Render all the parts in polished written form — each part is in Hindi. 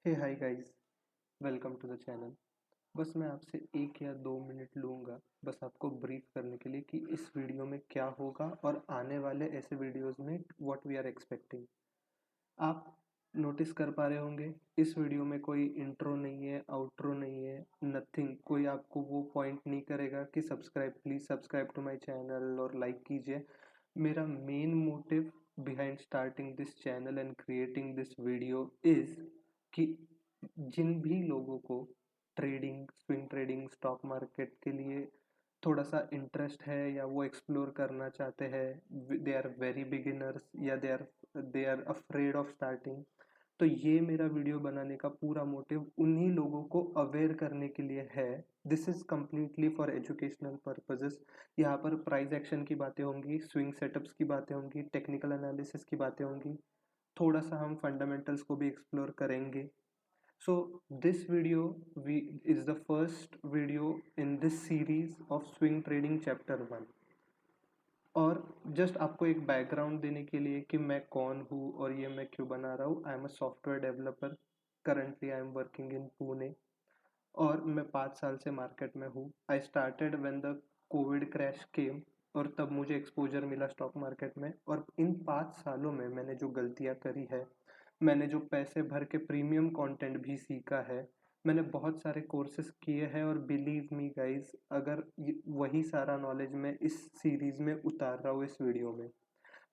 Hey hi guys, welcome to the channel. बस मैं आपसे 1 या 2 मिनट लूँगा बस आपको ब्रीफ करने के लिए कि इस वीडियो में क्या होगा और आने वाले ऐसे वीडियोस में व्हाट वी आर एक्सपेक्टिंग। आप नोटिस कर पा रहे होंगे इस वीडियो में कोई इंट्रो नहीं है, आउट्रो नहीं है, नथिंग। कोई आपको वो पॉइंट नहीं करेगा कि please subscribe to my channel और लाइक कीजिए। मेरा main motive behind starting this channel and creating this video is कि जिन भी लोगों को trading, swing trading, stock market के लिए थोड़ा सा इंटरेस्ट है या वो एक्सप्लोर करना चाहते हैं, दे आर वेरी बिगिनर्स या they are afraid of starting, तो ये मेरा वीडियो बनाने का पूरा मोटिव उन्हीं लोगों को अवेयर करने के लिए है। This is completely for educational purposes. यहाँ पर प्राइस एक्शन की बातें होंगी, स्विंग सेटअप्स की बातें होंगी, टेक्निकल एनालिसिस की बातें होंगी, थोड़ा सा हम फंडामेंटल्स को भी एक्सप्लोर करेंगे। So this video is the first video in this series of swing trading chapter 1। और जस्ट आपको एक बैकग्राउंड देने के लिए कि मैं कौन हूँ और ये मैं क्यों बना रहा हूँ। I am a software developer, currently I am working in Pune और मैं 5 साल से मार्केट में हूँ। I started when the covid crash came और तब मुझे एक्सपोजर मिला स्टॉक मार्केट में। और इन 5 सालों में मैंने जो गलतियाँ करी है, मैंने जो पैसे भर के प्रीमियम कंटेंट भी सीखा है, मैंने बहुत सारे कोर्सेज किए हैं और बिलीव मी गाइस, अगर वही सारा नॉलेज मैं इस सीरीज़ में उतार रहा हूँ इस वीडियो में।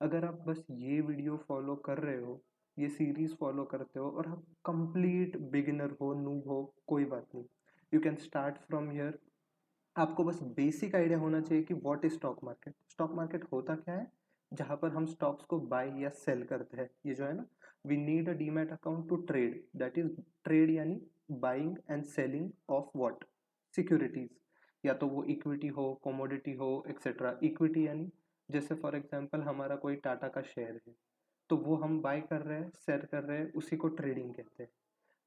अगर आप बस ये वीडियो फॉलो कर रहे हो, ये सीरीज़ फॉलो करते हो और आप कंप्लीट बिगिनर हो, नूब हो, कोई बात नहीं, you can start from here. आपको बस बेसिक आइडिया होना चाहिए कि what is stock market. Stock market होता क्या है, जहां पर हम स्टॉक्स को बाय या सेल करते हैं। ये जो है ना, we need a demat account to trade, that is trade यानी buying and selling of what, securities. या तो वो इक्विटी हो, कमोडिटी हो, एक्सेट्रा। इक्विटी यानी जैसे फॉर एग्जांपल हमारा कोई टाटा का शेयर है, तो वो हम बाय कर रहे हैं, सेल कर रहे हैं, उसी को ट्रेडिंग कहते हैं।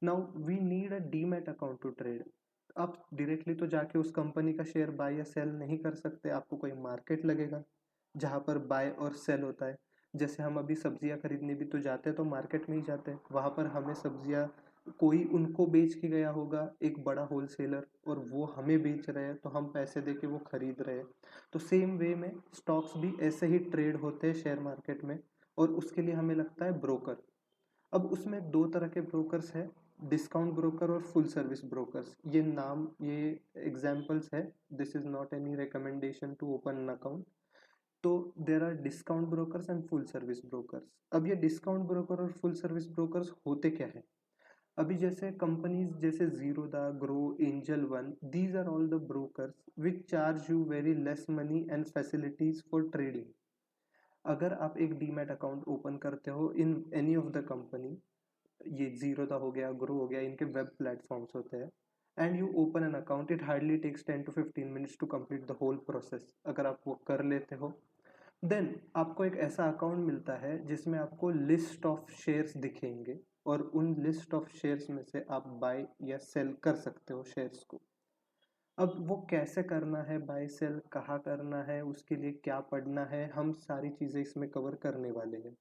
Now we need a demat account to trade. आप डायरेक्टली तो जाके उस कंपनी का शेयर बाय या सेल नहीं कर सकते, आपको कोई मार्केट लगेगा जहाँ पर बाय और सेल होता है। जैसे हम अभी सब्जियां खरीदने भी तो जाते हैं, तो मार्केट में ही जाते हैं, वहां पर हमें सब्जियां कोई उनको बेच के गया होगा, एक बड़ा होलसेलर, और वो हमें बेच रहे हैं तो हम पैसे दे के वो खरीद रहे हैं। तो सेम वे में स्टॉक्स भी ऐसे ही ट्रेड होते हैं शेयर मार्केट में, और उसके लिए हमें लगता है ब्रोकर। अब उसमें दो तरह के ब्रोकर्स हैं, डिस्काउंट ब्रोकर और फुल सर्विस ब्रोकर्स। ये नाम, ये एग्जांपल्स है, this is not any recommendation to open an account. तो there are discount brokers and full service brokers. अब ये डिस्काउंट ब्रोकर और फुल सर्विस ब्रोकर्स होते क्या है? अभी जैसे कंपनीज जैसे Zerodha, Groww, Angel One, these are all the brokers which charge you very less money and facilities for trading. अगर आप एक डीमैट अकाउंट ओपन करते हो in any of the company, ये जीरोदा हो गया, ग्रो हो गया, इनके वेब प्लेटफॉर्म्स होते हैं, and you open an account, it hardly takes 10 to 15 minutes to complete the whole process. अगर आप वो कर लेते हो, देन आपको एक ऐसा अकाउंट मिलता है जिसमें आपको लिस्ट ऑफ शेयर्स दिखेंगे, और उन लिस्ट ऑफ शेयर्स में से आप बाय या सेल कर सकते हो शेयर्स को। अब वो कैसे करना है, बाय सेल कहाँ करना है, उसके लिए क्या पढ़ना है, हम सारी चीज़ें इसमें कवर करने वाले हैं।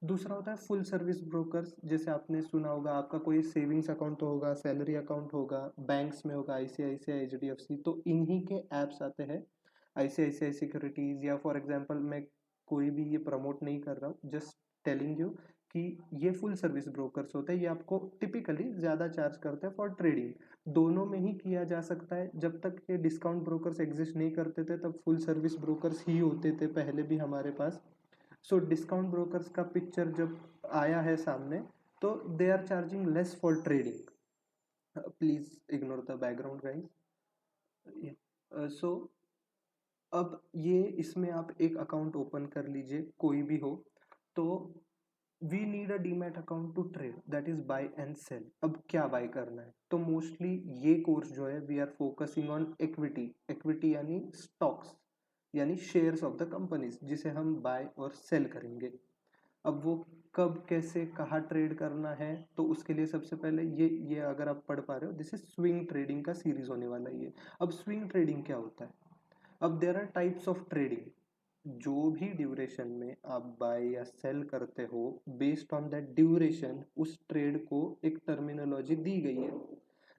दूसरा होता है फुल सर्विस ब्रोकर्स। जैसे आपने सुना होगा, आपका कोई सेविंग्स अकाउंट तो होगा, सैलरी अकाउंट होगा, बैंक्स में होगा, आईसीआईसीआई, एचडीएफसी, तो इन्हीं के ऐप्स आते हैं, आईसीआईसीआई सिक्योरिटीज, या फॉर एग्जांपल मैं कोई भी ये प्रमोट नहीं कर रहा हूँ, जस्ट टेलिंग यू कि ये फुल सर्विस ब्रोकर्स होते हैं। ये आपको टिपिकली ज़्यादा चार्ज करते हैं फॉर ट्रेडिंग। दोनों में ही किया जा सकता है। जब तक ये डिस्काउंट ब्रोकर्स एग्जिस्ट नहीं करते थे, तब फुल सर्विस ब्रोकर्स ही होते थे पहले भी हमारे पास। सो डिस्काउंट ब्रोकर्स का पिक्चर जब आया है सामने, तो they are charging less for trading. Please ignore the background guys. So अब ये इसमें आप एक अकाउंट ओपन कर लीजिए, कोई भी हो, तो we need a demat account to trade, that is buy and sell. अब क्या बाय करना है, तो मोस्टली ये कोर्स जो है, we are focusing on equity. Equity यानी स्टॉक्स, यानी शेयर्स ऑफ द कंपनीज, जिसे हम बाय और सेल करेंगे। अब वो कब, कैसे, कहाँ ट्रेड करना है, तो उसके लिए सबसे पहले ये अगर आप पढ़ पा रहे हो, दिस इज स्विंग ट्रेडिंग का सीरीज होने वाला है ये। अब स्विंग ट्रेडिंग क्या होता है? अब there are types of trading. जो भी ड्यूरेशन में आप बाय या सेल करते हो, बेस्ड ऑन दैट ड्यूरेशन उस ट्रेड को एक टर्मिनोलॉजी दी गई है।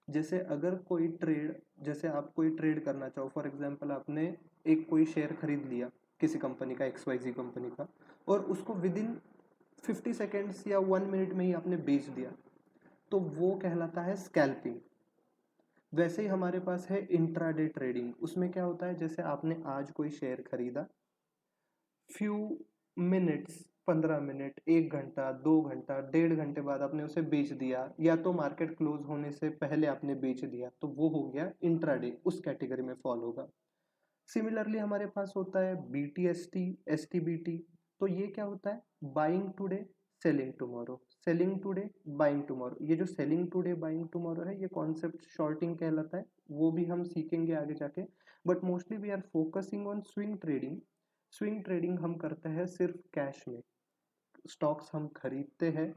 जैसे अगर कोई ट्रेड, जैसे आप कोई ट्रेड करना चाहो, फॉर एग्जांपल आपने एक कोई शेयर खरीद लिया किसी कंपनी का, XYZ कंपनी का, और उसको विद इन 50 सेकेंड्स या 1 मिनट में ही आपने बेच दिया, तो वो कहलाता है स्कैल्पिंग। वैसे ही हमारे पास है इंट्राडे ट्रेडिंग। उसमें क्या होता है, जैसे आपने आज कोई शेयर खरीदा, फ्यू मिनट्स, 15 मिनट, 1 घंटा, 2 घंटा, 1.5 घंटे बाद आपने उसे बेच दिया, या तो मार्केट क्लोज होने से पहले आपने बेच दिया, तो वो हो गया इंट्राडे, उस कैटेगरी में फॉल होगा। सिमिलरली हमारे पास होता है BTST, STBT। तो ये क्या होता है, buying today selling tomorrow, selling today buying tomorrow. ये जो सेलिंग टुडे बाइंग टुमारो है, ये कॉन्सेप्ट शॉर्टिंग कहलाता है, वो भी हम सीखेंगे आगे जाके। But mostly we are focusing on swing trading. Swing trading हम करते हैं सिर्फ कैश में। स्टॉक्स हम खरीदते हैं,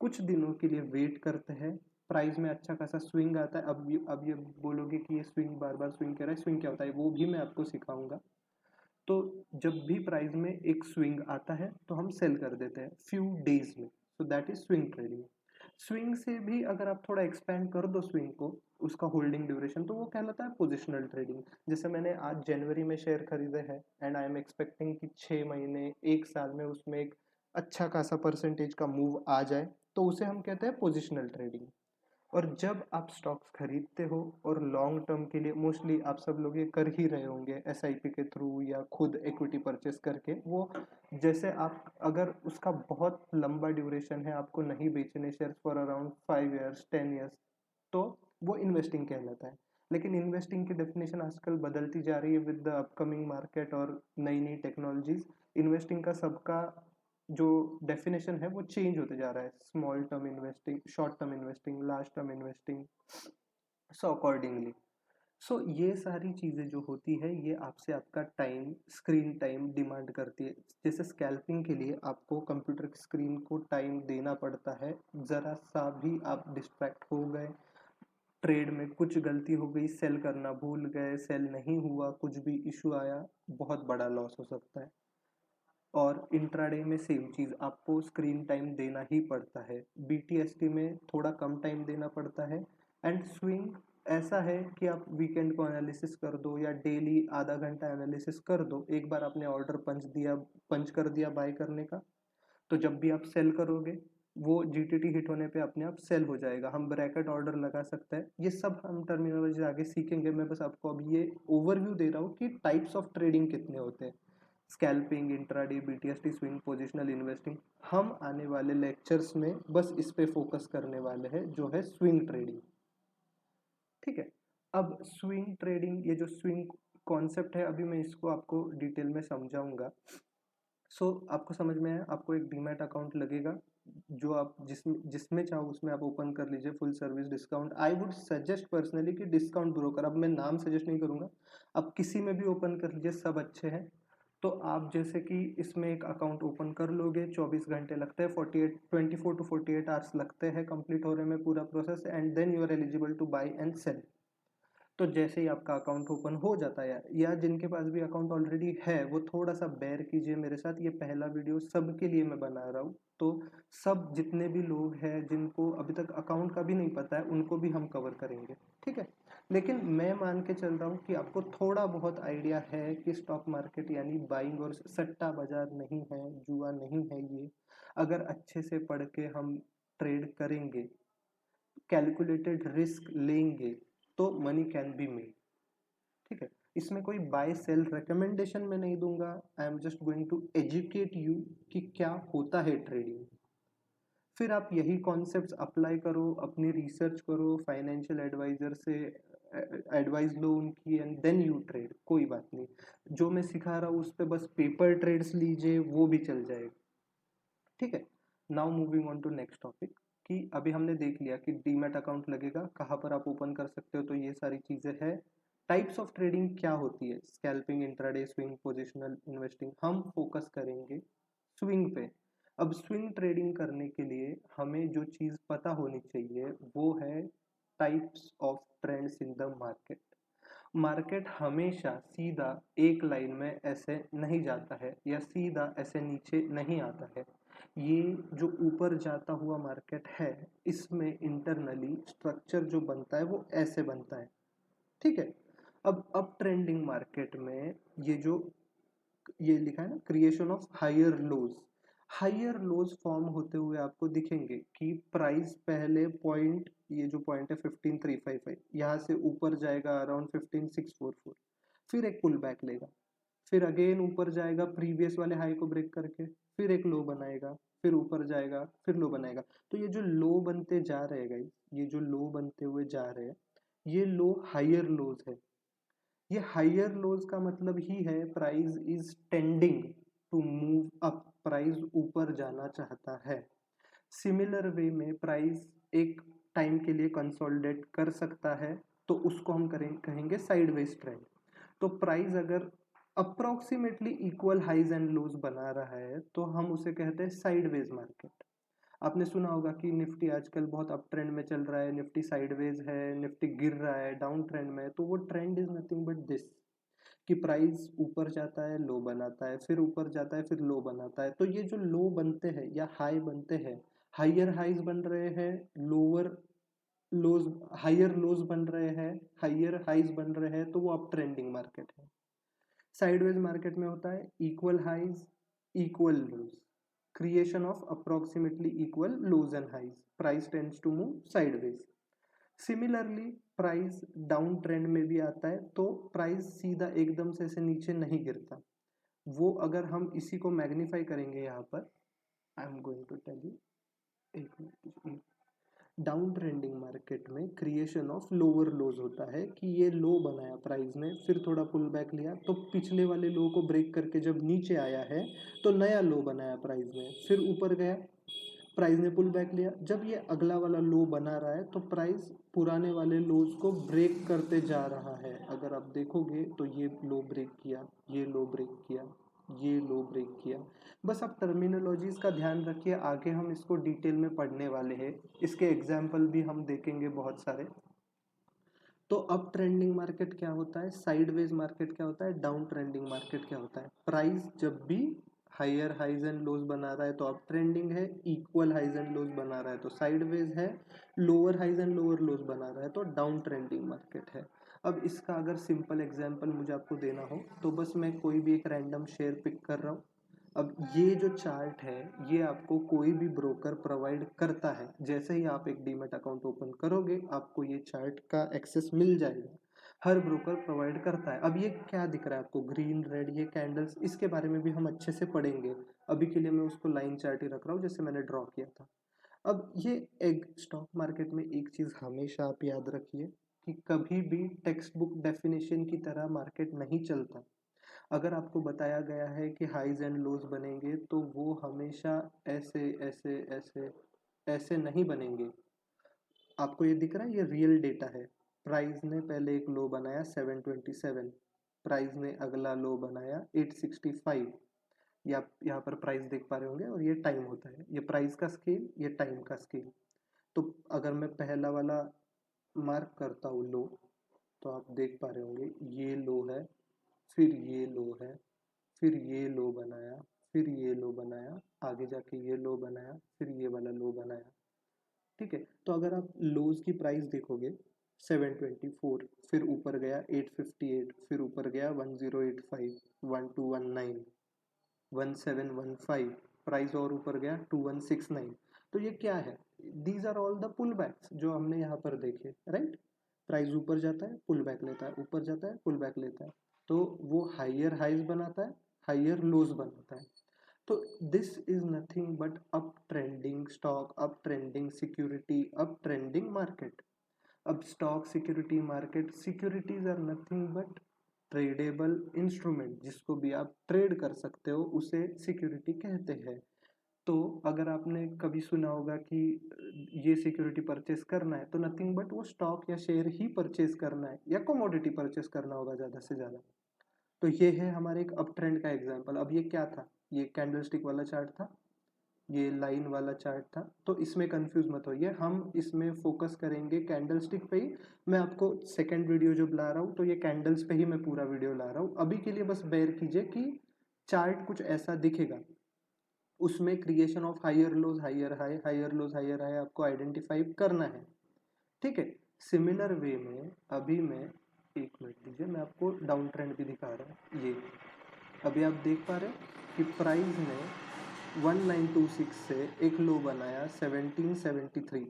कुछ दिनों के लिए वेट करते हैं, प्राइस में अच्छा खासा स्विंग आता है। अब ये बोलोगे कि ये स्विंग बार बार स्विंग कह रहा है, स्विंग क्या होता है वो भी मैं आपको सिखाऊंगा। तो जब भी प्राइस में एक स्विंग आता है तो हम सेल कर देते हैं फ्यू डेज में, so that is swing trading. Swing से भी अगर आप थोड़ा एक्सपेंड कर दो स्विंग को, उसका होल्डिंग ड्यूरेशन, तो वो कहलाता है पोजिशनल ट्रेडिंग। जैसे मैंने आज जनवरी में शेयर खरीदे हैं एंड आई एम एक्सपेक्टिंग कि 6 महीने, 1 साल में उसमें एक अच्छा खासा परसेंटेज का मूव आ जाए, तो उसे हम कहते हैं पोजिशनल ट्रेडिंग। और जब आप स्टॉक्स खरीदते हो और लॉन्ग टर्म के लिए, मोस्टली आप सब लोग ये कर ही रहे होंगे SIP के थ्रू या खुद इक्विटी परचेस करके, वो जैसे आप अगर उसका बहुत लंबा ड्यूरेशन है, आपको नहीं बेचने share for around 5 years, 10 years, तो वो इन्वेस्टिंग कहलाता है। लेकिन इन्वेस्टिंग की डेफिनेशन आजकल बदलती जा रही है विद द अपकमिंग मार्केट और नई नई टेक्नोलॉजीज। इन्वेस्टिंग का सबका जो डेफिनेशन है वो चेंज होते जा रहा है, small term investing, short term investing, large term investing, so accordingly. So ये सारी चीज़ें जो होती है, ये आपसे आपका टाइम, स्क्रीन टाइम डिमांड करती है। जैसे स्कैल्पिंग के लिए आपको कंप्यूटर की स्क्रीन को टाइम देना पड़ता है, ज़रा सा भी आप डिस्ट्रैक्ट हो गए, ट्रेड में कुछ गलती हो गई, सेल करना भूल गए, सेल नहीं हुआ, कुछ भी इशू आया, बहुत बड़ा लॉस हो सकता है। और इंट्राडे में सेम चीज़, आपको स्क्रीन टाइम देना ही पड़ता है। BTST में थोड़ा कम टाइम देना पड़ता है। एंड स्विंग ऐसा है कि आप वीकेंड को एनालिसिस कर दो या डेली आधा घंटा एनालिसिस कर दो, एक बार आपने ऑर्डर पंच कर दिया बाय करने का, तो जब भी आप सेल करोगे वो GTT हिट होने पे अपने आप सेल हो जाएगा। हम ब्रैकेट ऑर्डर लगा सकते हैं, ये सब हम टर्मिनोलॉजी आगे सीखेंगे। मैं बस आपको अभी ये ओवरव्यू दे रहा हूँ कि टाइप्स ऑफ ट्रेडिंग कितने होते हैं, scalping, intraday, BTST, swing, positional investing. हम आने वाले लेक्चर्स में बस इस पे फोकस करने वाले हैं, जो है स्विंग ट्रेडिंग। ठीक है, अब स्विंग ट्रेडिंग, ये जो स्विंग कॉन्सेप्ट है, अभी मैं इसको आपको डिटेल में समझाऊंगा। आपको समझ में आया, आपको एक डीमैट अकाउंट लगेगा, जो आप जिसमें चाहो उसमें आप ओपन कर लीजिए, full service discount. I would suggest personally कि डिस्काउंट ब्रोकर, अब मैं नाम सजेस्ट नहीं करूंगा, आप किसी में भी ओपन कर लीजिए, सब अच्छे हैं। तो आप जैसे कि इसमें एक अकाउंट ओपन कर लोगे, 24 घंटे लगते हैं, 24 to 48 आवर्स लगते हैं कंप्लीट होने में पूरा process, and then you are eligible to buy and sell. तो जैसे ही आपका अकाउंट ओपन हो जाता है, या जिनके पास भी अकाउंट ऑलरेडी है वो थोड़ा सा बेयर कीजिए मेरे साथ, ये पहला वीडियो सबके लिए मैं बना रहा हूँ। तो सब जितने भी लोग हैं जिनको अभी तक अकाउंट का भी नहीं पता है, उनको भी हम कवर करेंगे, ठीक है। लेकिन मैं मान के चल रहा हूँ कि आपको थोड़ा बहुत आइडिया है कि स्टॉक मार्केट यानी बाइंग और सट्टा बाजार नहीं है, जुआ नहीं है ये। अगर अच्छे से पढ़ के हम ट्रेड करेंगे, कैलकुलेटेड रिस्क लेंगे, तो मनी कैन बी मेड। ठीक है, इसमें कोई बाय सेल रिकमेंडेशन मैं नहीं दूंगा, I am just going to educate you कि क्या होता है ट्रेडिंग। फिर आप यही कॉन्सेप्ट्स अप्लाई करो, अपनी रिसर्च करो, फाइनेंशियल एडवाइजर से एडवाइस लो उनकी, एंड देन यू ट्रेड। कोई बात नहीं, जो मैं सिखा रहा हूँ उस पर बस पेपर ट्रेड्स लीजिए, वो भी चल जाएगा, ठीक है। Now moving on to next topic, कि अभी हमने देख लिया कि डीमैट अकाउंट लगेगा, कहाँ पर आप ओपन कर सकते हो, तो ये सारी चीजें हैं। टाइप्स ऑफ ट्रेडिंग क्या होती है, scalping, intraday, swing, positional investing. हम फोकस करेंगे स्विंग पे। अब स्विंग ट्रेडिंग करने के लिए हमें जो चीज पता होनी चाहिए वो है types of trends in the market. Market हमेशा सीधा एक लाइन में ऐसे नहीं जाता है या सीधा ऐसे नीचे नहीं आता है। ये जो ऊपर जाता हुआ मार्केट है, इसमें इंटरनली स्ट्रक्चर जो बनता है वो ऐसे बनता है, ठीक है। अब ट्रेंडिंग मार्केट में ये लिखा है ना, creation of higher lows form होते हुए आपको दिखेंगे कि प्राइस पहले पॉइंट, ये जो पॉइंट है 15355, यहाँ से ऊपर जाएगा अराउंड 15644, फिर एक पुल बैक लेगा, फिर अगेन ऊपर जाएगा प्रीवियस वाले हाई को ब्रेक करके, फिर एक लो बनाएगा, फिर ऊपर जाएगा, फिर लो बनाएगा। तो ये जो लो बनते जा रहे हैं गाइस, ये जो लो बनते हुए जा रहे हैं, ये लो हायर लोज है। ये हायर लोज का मतलब ही है price is tending to move up, price ऊपर जाना चाहता है। सिमिलर वे में प्राइस एक टाइम के लिए कंसोलिडेट कर सकता है, तो उसको हम कहेंगे साइडवेज ट्रेंड। तो प्राइस अगर approximately equal highs and lows बना रहा है तो हम उसे कहते हैं साइडवेज मार्केट। आपने सुना होगा कि निफ्टी आजकल बहुत अप ट्रेंड में चल रहा है, निफ्टी साइडवेज है, निफ्टी गिर रहा है, डाउन ट्रेंड में है। तो वो trend is nothing but this, कि प्राइस ऊपर जाता है, लो बनाता है, फिर ऊपर जाता है, फिर लो बनाता है। तो ये जो लो बनते हैं या हाई बनते हैं, हायर हाइज बन रहे हैं, लोअर लोज, हायर लोज बन रहे हैं, हायर हाइज बन रहे हैं, तो वो अप ट्रेंडिंग मार्केट है। साइडवेज मार्केट में होता है equal highs, equal lows, creation of approximately equal lows and highs, price tends to move sideways. Similarly price down trend में भी आता है, तो प्राइस सीधा एकदम से ऐसे नीचे नहीं गिरता। वो अगर हम इसी को मैग्नीफाई करेंगे यहाँ पर, I am going to tell you, एक मिनट। डाउन ट्रेंडिंग मार्केट में क्रिएशन ऑफ लोअर लोज होता है कि ये लो बनाया प्राइस ने, फिर थोड़ा पुल बैक लिया, तो पिछले वाले लो को ब्रेक करके जब नीचे आया है तो नया लो बनाया प्राइस ने, फिर ऊपर गया, प्राइस ने पुल बैक लिया। जब ये अगला वाला लो बना रहा है तो प्राइस पुराने वाले लोज को ब्रेक करते जा रहा है। अगर आप देखोगे तो ये लो ब्रेक किया, ये लो ब्रेक किया, ये लो ब्रेक किया। बस आप टर्मिनोलॉजीज का ध्यान रखिए, आगे हम इसको डिटेल में पढ़ने वाले हैं, इसके एग्जाम्पल भी हम देखेंगे बहुत सारे। तो अप ट्रेंडिंग मार्केट क्या होता है, साइडवेज मार्केट क्या होता है, डाउन ट्रेंडिंग मार्केट क्या होता है। प्राइस जब भी हायर हाइज एंड लोज बना रहा है तो अप ट्रेंडिंग है, इक्वल हाइज एंड लोज बना रहा है तो साइडवेज है, lower highs and lower lows बना रहा है तो डाउन ट्रेंडिंग मार्केट है। अब इसका अगर सिंपल एग्जांपल मुझे आपको देना हो तो बस मैं कोई भी एक रैंडम शेयर पिक कर रहा हूँ। अब ये जो चार्ट है ये आपको कोई भी ब्रोकर प्रोवाइड करता है। जैसे ही आप एक डीमैट अकाउंट ओपन करोगे आपको ये चार्ट का एक्सेस मिल जाएगा, हर ब्रोकर प्रोवाइड करता है। अब ये क्या दिख रहा है आपको, ग्रीन रेड ये कैंडल्स, इसके बारे में भी हम अच्छे से पढ़ेंगे। अभी के लिए मैं उसको लाइन चार्ट ही रख रहा हूँ जैसे मैंने ड्रॉ किया था। अब ये एक स्टॉक मार्केट में एक चीज हमेशा आप याद रखिए कि कभी भी टेक्स्ट बुक डेफिनेशन की तरह मार्केट नहीं चलता। अगर आपको बताया गया है कि हाइज एंड लोज बनेंगे तो वो हमेशा ऐसे ऐसे ऐसे ऐसे नहीं बनेंगे। आपको ये दिख रहा है, ये रियल डेटा है। प्राइस ने पहले एक लो बनाया 727, प्राइस ने अगला लो बनाया 865, या यहाँ पर प्राइस देख पा रहे होंगे, और ये टाइम होता है, ये प्राइस का स्केल, ये टाइम का स्केल। तो अगर मैं पहला वाला मार्क करता हूँ लो, तो आप देख पा रहे होंगे ये लो है, फिर ये लो है, फिर ये लो बनाया, फिर ये लो बनाया, आगे जाके ये लो बनाया, फिर ये वाला लो बनाया। ठीक है, तो अगर आप लोज की प्राइस देखोगे 724, फिर ऊपर गया 858, फिर ऊपर गया 1085, 1219, 1715, प्राइस और ऊपर गया 2169। तो ये क्या है, these are all the pull backs जो हमने यहाँ पर देखे, राइट। प्राइस ऊपर जाता है पुल बैक लेता है, ऊपर जाता है पुल बैक लेता है, तो वो हायर हाइज बनाता है, हायर लोज बनाता है। तो this is nothing but up trending stock, up trending security, up trending market. अब stock security market, securities are nothing but tradable instrument, जिसको भी आप ट्रेड कर सकते हो उसे सिक्योरिटी कहते हैं। तो अगर आपने कभी सुना होगा कि ये सिक्योरिटी परचेस करना है, तो नथिंग बट वो स्टॉक या शेयर ही परचेस करना है या कमोडिटी परचेस करना होगा ज़्यादा से ज़्यादा। तो ये है हमारे एक अप ट्रेंड का एग्जाम्पल। अब ये क्या था, ये कैंडलस्टिक वाला चार्ट था, ये लाइन वाला चार्ट था, तो इसमें कंफ्यूज मत होइए, हम इसमें फोकस करेंगे कैंडलस्टिक पे ही। मैं आपको सेकंड वीडियो जो ला रहा हूँ तो ये कैंडल्स पे ही मैं पूरा वीडियो ला रहा हूँ। अभी के लिए बस बेयर कीजिए कि चार्ट कुछ ऐसा दिखेगा, उसमें creation of higher lows higher high, higher lows higher high आपको आइडेंटिफाई करना है, ठीक है। सिमिलर वे में अभी मैं, एक मिनट दीजिए, मैं आपको डाउन ट्रेंड भी दिखा रहा हूँ। ये अभी आप देख पा रहे हैं कि प्राइस ने 1926 से एक लो बनाया 1773,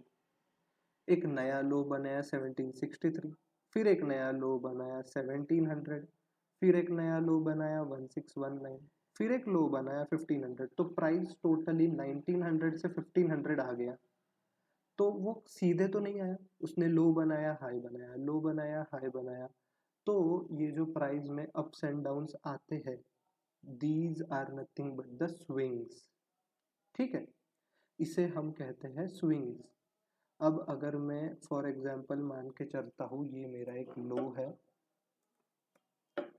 एक नया लो बनाया 1763, फिर एक नया लो बनाया 1700, फिर एक नया लो बनाया 1619, फिर एक लो बनाया 1500। तो प्राइस टोटली 1900 से 1500 आ गया। तो वो सीधे तो नहीं आया, उसने लो बनाया हाई बनाया, लो बनाया हाई बनाया। तो ये जो प्राइस में अप्स एंड डाउन्स आते हैं, these are nothing but the swings, ठीक है। इसे हम कहते हैं स्विंग्स। अब अगर मैं फॉर एग्जांपल मान के चलता हूँ, ये मेरा एक लो है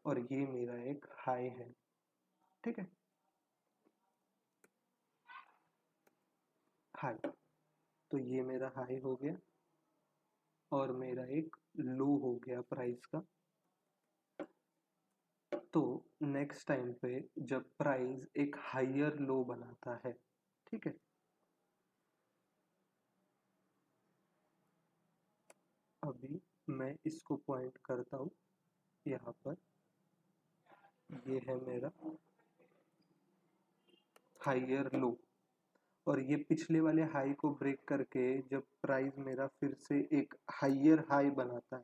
और ये मेरा एक हाई है, ठीक है, हाई। तो ये मेरा हाई हो गया और मेरा एक लो हो गया प्राइस का। तो नेक्स्ट टाइम पे जब प्राइस एक हायर लो बनाता है, ठीक है, अभी मैं इसको पॉइंट करता हूँ यहाँ पर, ये है मेरा हायर लो, और ये पिछले वाले हाई को ब्रेक करके जब प्राइस मेरा फिर से एक हायर हाई बनाता है,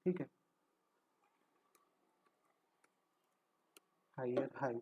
ठीक है, हायर हाई,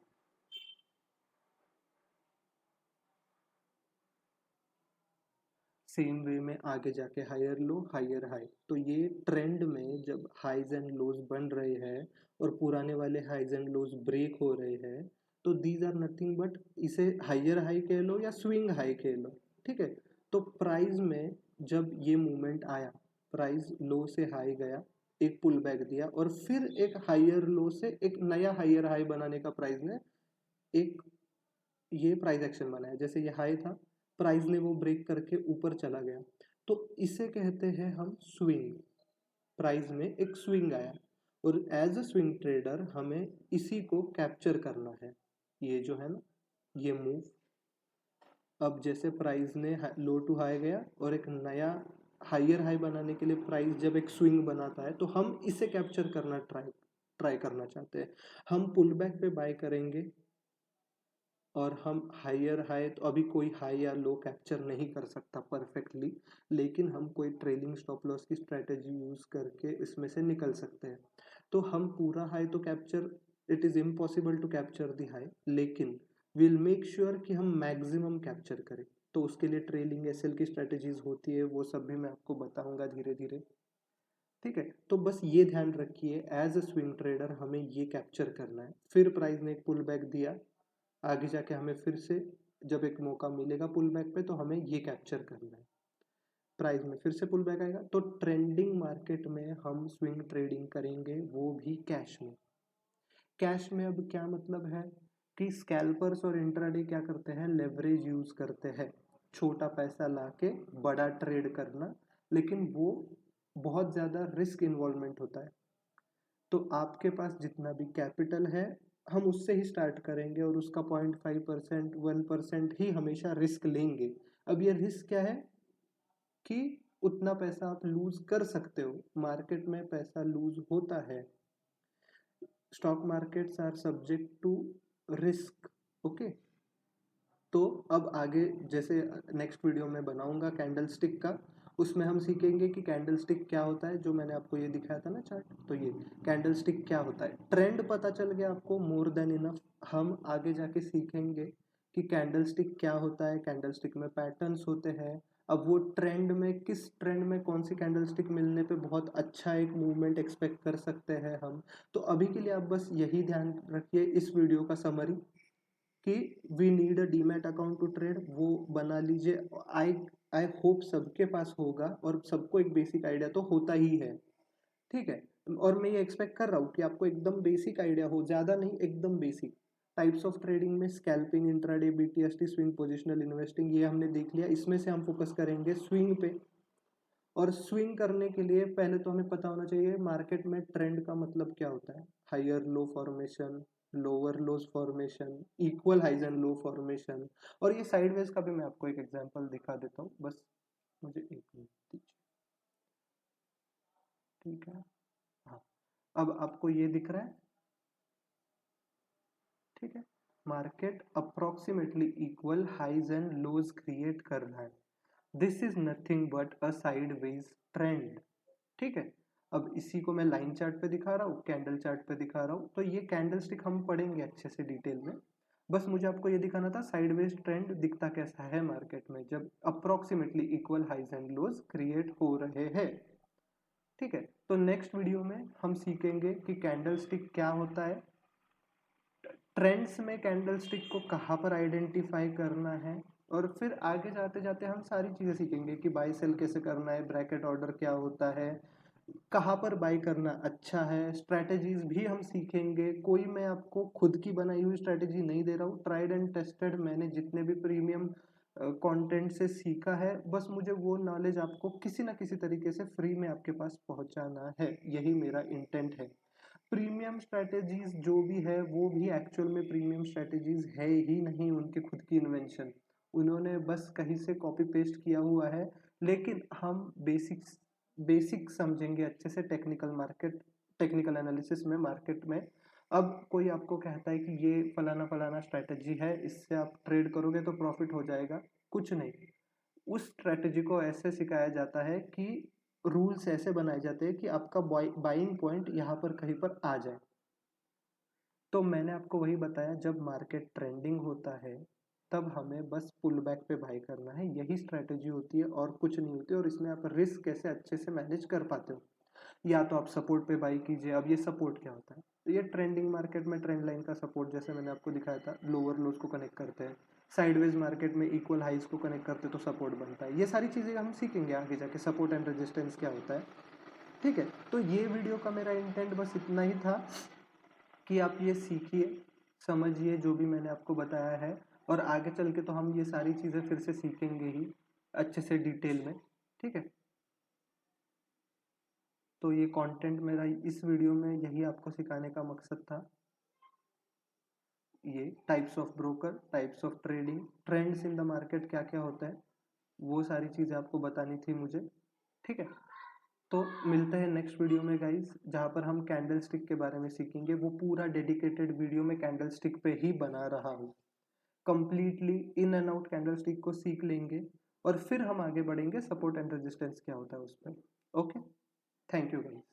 सेम वे में आगे जाके हायर लो हायर हाई। तो ये ट्रेंड में जब हाईज एंड लोज बन रहे हैं और पुराने वाले हाईज एंड लोज ब्रेक हो रहे हैं, तो दीज आर नथिंग बट, इसे हायर हाई कह लो या स्विंग हाई कह लो, ठीक है। तो प्राइस में जब ये मूवमेंट आया, प्राइस लो से हाई गया, एक पुल बैक दिया और फिर एक हायर लो से एक नया हायर हाई बनाने का प्राइस ने एक ये प्राइस एक्शन बनाया। जैसे ये हाई था, प्राइस ने वो ब्रेक करके ऊपर चला गया, तो इसे कहते हैं हम स्विंग। प्राइस में एक स्विंग आया और एज अ स्विंग ट्रेडर हमें इसी को कैप्चर करना है। ये जो है ना, ये मूव, अब जैसे प्राइस ने लो टू हाई गया और एक नया हायर हाई बनाने के लिए प्राइस जब एक स्विंग बनाता है, तो हम इसे कैप्चर करना ट्राई ट्राई करना चाहते हैं। हम पुल बैक पे बाय करेंगे और हम हायर हाई, तो अभी कोई हाई या लो कैप्चर नहीं कर सकता परफेक्टली, लेकिन हम कोई ट्रेलिंग स्टॉप लॉस की स्ट्रेटेजी यूज करके इसमें से निकल सकते हैं। तो हम पूरा हाई तो capture, it is impossible to capture the high, लेकिन विल मेक श्योर कि हम मैक्सिमम कैप्चर करें। तो उसके लिए ट्रेलिंग एसएल की स्ट्रेटेजीज होती है, वो सब भी मैं आपको बताऊंगा धीरे धीरे, ठीक है। तो बस ये ध्यान रखिए, एज अ स्विंग ट्रेडर हमें ये कैप्चर करना है। फिर प्राइस ने एक पुल बैक दिया, आगे जाके हमें फिर से जब एक मौका मिलेगा पुल बैक पे, तो हमें ये कैप्चर करना है। प्राइस में फिर से पुल बैक आएगा, तो ट्रेंडिंग मार्केट में हम स्विंग ट्रेडिंग करेंगे, वो भी कैश में। कैश में अब क्या मतलब है कि स्कैल्पर्स और इंट्राडे क्या करते हैं, लेवरेज यूज करते हैं, छोटा पैसा लाके बड़ा ट्रेड करना, लेकिन वो बहुत ज्यादा रिस्क इन्वॉल्वमेंट होता है। तो आपके पास जितना भी कैपिटल है, हम उससे ही स्टार्ट करेंगे और उसका 0.5% 1% ही हमेशा रिस्क लेंगे। अब ये रिस्क क्या है कि उतना पैसा आप लूज कर सकते हो, मार्केट में पैसा लूज होता है, stock markets are subject to risk, okay. तो अब आगे जैसे नेक्स्ट वीडियो में बनाऊंगा कैंडलस्टिक का, उसमें हम सीखेंगे कि कैंडलस्टिक क्या होता है, जो मैंने आपको ये दिखाया था ना चार्ट, तो ये कैंडलस्टिक क्या होता है। ट्रेंड पता चल गया आपको, मोर देन इनफ। हम आगे जाके सीखेंगे कि कैंडलस्टिक क्या होता है, कैंडलस्टिक में पैटर्न्स होते हैं। अब वो ट्रेंड में, किस ट्रेंड में कौन सी कैंडलस्टिक मिलने पे बहुत अच्छा एक मूवमेंट एक्सपेक्ट कर सकते हैं हम। तो अभी के लिए आप बस यही ध्यान रखिए, इस वीडियो का समरी कि we need a demat account to trade, वो बना लीजिए। आई आई होप सबके पास होगा और सबको एक बेसिक आइडिया तो होता ही है, ठीक है। और मैं ये एक्सपेक्ट कर रहा हूँ कि आपको एकदम बेसिक आइडिया हो, ज़्यादा नहीं, एकदम बेसिक। टाइप्स ऑफ ट्रेडिंग में scalping, intraday, BTST, swing, positional investing, ये हमने देख लिया। इसमें से हम फोकस करेंगे स्विंग पे। और स्विंग करने के लिए पहले तो हमें पता होना चाहिए मार्केट में ट्रेंड का मतलब क्या होता है। Higher low formation, lower lows formation, equal highs and low formation. और ये साइडवेज का भी मैं आपको एक एग्जांपल दिखा देता हूँ, बस मुझे एक मिनट दीजिए। ठीक है, हाँ, अब आपको ये दिख रहा है। ठीक है, market approximately equal highs and lows create कर रहा है। This is nothing but a sideways trend. ठीक है, अब इसी को मैं लाइन चार्ट पे दिखा रहा हूँ, कैंडल चार्ट पे दिखा रहा हूँ। तो ये कैंडल स्टिक हम पढ़ेंगे अच्छे से डिटेल में। बस मुझे आपको ये दिखाना था साइडवेज ट्रेंड दिखता कैसा है मार्केट में जब approximately equal highs and lows create हो रहे हैं। ठीक है, तो नेक्स्ट वीडियो में हम सीखेंगे कि कैंडल स्टिक क्या होता है, ट्रेंड्स में कैंडल स्टिक को कहाँ पर आइडेंटिफाई करना है, और फिर आगे जाते जाते हम सारी चीज़ें सीखेंगे कि बाई सेल कैसे करना है, ब्रैकेट ऑर्डर क्या होता है, कहाँ पर बाई करना अच्छा है, स्ट्रैटेजीज भी हम सीखेंगे। कोई मैं आपको खुद की बनाई हुई स्ट्रैटेजी नहीं दे रहा हूँ, ट्राइड एंड टेस्टेड मैंने जितने भी प्रीमियम कंटेंट से सीखा है, बस मुझे वो नॉलेज आपको किसी ना किसी तरीके से फ्री में आपके पास पहुंचाना है, यही मेरा इंटेंट है। प्रीमियम स्ट्रैटेजीज जो भी है वो भी एक्चुअल में प्रीमियम स्ट्रैटेजीज है ही नहीं, उनके खुद की इन्वेंशन, उन्होंने बस कहीं से कॉपी पेस्ट किया हुआ है। लेकिन हम बेसिक समझेंगे अच्छे से टेक्निकल एनालिसिस में मार्केट में। अब कोई आपको कहता है कि ये फलाना फलाना स्ट्रैटेजी है, इससे आप ट्रेड करोगे तो प्रॉफिट हो जाएगा, कुछ नहीं। उस स्ट्रैटेजी को ऐसे सिखाया जाता है कि रूल्स ऐसे बनाए जाते हैं कि आपका बाइंग पॉइंट यहाँ पर कहीं पर आ जाए। तो मैंने आपको वही बताया, जब मार्केट ट्रेंडिंग होता है तब हमें बस पुल बैक पे बाई करना है, यही स्ट्रैटेजी होती है और कुछ नहीं होती। और इसमें आप रिस्क कैसे अच्छे से मैनेज कर पाते हो, या तो आप सपोर्ट पे बाई कीजिए। अब ये सपोर्ट क्या होता है, तो ये ट्रेंडिंग मार्केट में ट्रेंड लाइन का सपोर्ट, जैसे मैंने आपको दिखाया था, लोअर लोज को कनेक्ट करते हैं। साइडवेज मार्केट में इक्वल हाइज को कनेक्ट करते तो सपोर्ट बनता है। ये सारी चीज़ें हम सीखेंगे आगे जाके, सपोर्ट एंड रेजिस्टेंस क्या होता है। ठीक है, तो ये वीडियो का मेरा इंटेंट बस इतना ही था कि आप ये सीखिए, समझिए जो भी मैंने आपको बताया है, और आगे चल के तो हम ये सारी चीज़ें फिर से सीखेंगे ही अच्छे से डिटेल में। ठीक है, तो ये कंटेंट मेरा इस वीडियो में यही आपको सिखाने का मकसद था। ये types of broker, types of trading, trends in the market क्या क्या होता है, वो सारी चीज़ें आपको बतानी थी मुझे। ठीक है, तो मिलते हैं नेक्स्ट वीडियो में गाइस, जहाँ पर हम कैंडल स्टिक के बारे में सीखेंगे। वो पूरा डेडिकेटेड वीडियो में कैंडल स्टिक पे ही बना रहा हूँ, completely in and out candle stick को सीख लेंगे, और फिर हम आगे बढ़ेंगे सपोर्ट एंड रेजिस्टेंस क्या होता है उस पर। Okay, thank you guys.